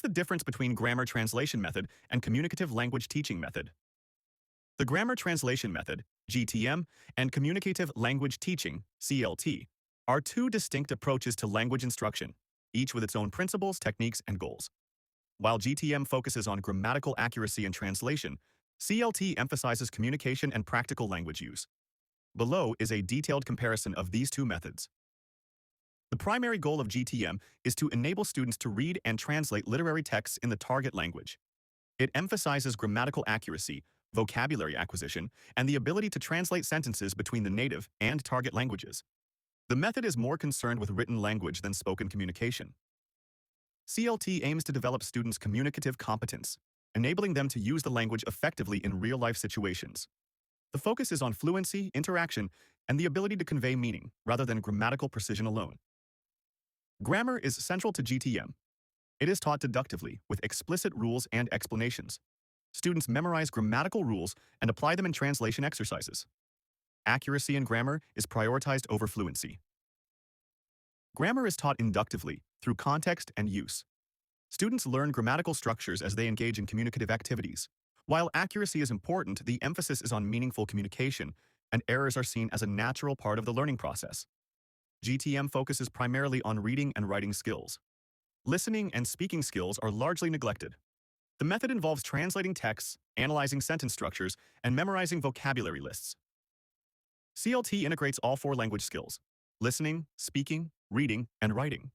The difference between grammar translation method and communicative language teaching method. The grammar translation method, GTM, and communicative language teaching, CLT, are two distinct approaches to language instruction, each with its own principles, techniques, and goals. While GTM focuses on grammatical accuracy and translation, CLT emphasizes communication and practical language use. Below is a detailed comparison of these two methods. The primary goal of GTM is to enable students to read and translate literary texts in the target language. It emphasizes grammatical accuracy, vocabulary acquisition, and the ability to translate sentences between the native and target languages. The method is more concerned with written language than spoken communication. CLT aims to develop students' communicative competence, enabling them to use the language effectively in real-life situations. The focus is on fluency, interaction, and the ability to convey meaning, rather than grammatical precision alone. Grammar is central to GTM. It is taught deductively, with explicit rules and explanations. Students memorize grammatical rules and apply them in translation exercises. Accuracy in grammar is prioritized over fluency. Grammar is taught inductively, through context and use. Students learn grammatical structures as they engage in communicative activities. While accuracy is important, the emphasis is on meaningful communication, and errors are seen as a natural part of the learning process. GTM focuses primarily on reading and writing skills. Listening and speaking skills are largely neglected. The method involves translating texts, analyzing sentence structures, and memorizing vocabulary lists. CLT integrates all four language skills: listening, speaking, reading, and writing.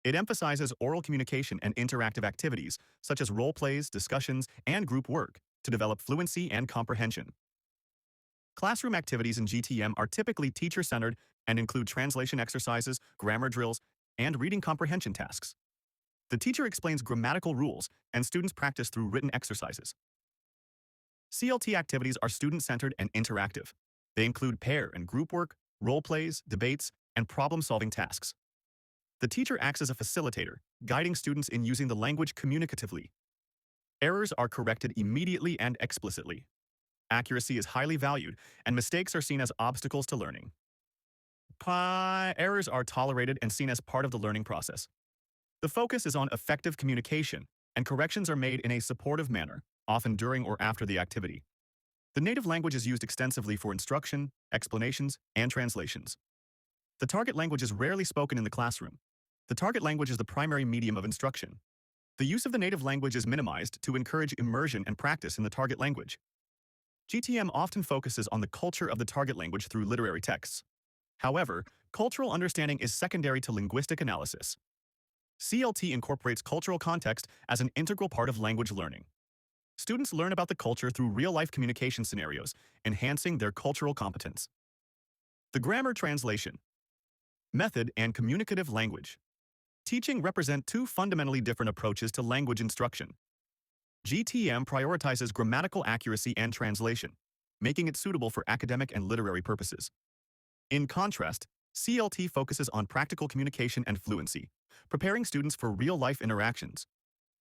It emphasizes oral communication and interactive activities, such as role plays, discussions, and group work, to develop fluency and comprehension. Classroom activities in GTM are typically teacher-centered and include translation exercises, grammar drills, and reading comprehension tasks. The teacher explains grammatical rules, and students practice through written exercises. CLT activities are student-centered and interactive. They include pair and group work, role plays, debates, and problem-solving tasks. The teacher acts as a facilitator, guiding students in using the language communicatively. Errors are corrected immediately and explicitly. Accuracy is highly valued, and mistakes are seen as obstacles to learning. Errors are tolerated and seen as part of the learning process. The focus is on effective communication, and corrections are made in a supportive manner, often during or after the activity. The native language is used extensively for instruction, explanations, and translations. The target language is rarely spoken in the classroom. The target language is the primary medium of instruction. The use of the native language is minimized to encourage immersion and practice in the target language. GTM often focuses on the culture of the target language through literary texts. However, cultural understanding is secondary to linguistic analysis. CLT incorporates cultural context as an integral part of language learning. Students learn about the culture through real-life communication scenarios, enhancing their cultural competence. The grammar translation method and communicative language teaching represent two fundamentally different approaches to language instruction. GTM prioritizes grammatical accuracy and translation, making it suitable for academic and literary purposes. In contrast, CLT focuses on practical communication and fluency, preparing students for real-life interactions.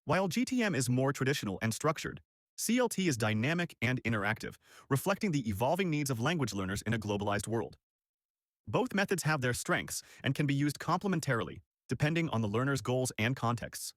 While GTM is more traditional and structured, CLT is dynamic and interactive, reflecting the evolving needs of language learners in a globalized world. Both methods have their strengths and can be used complementarily, depending on the learner's goals and contexts.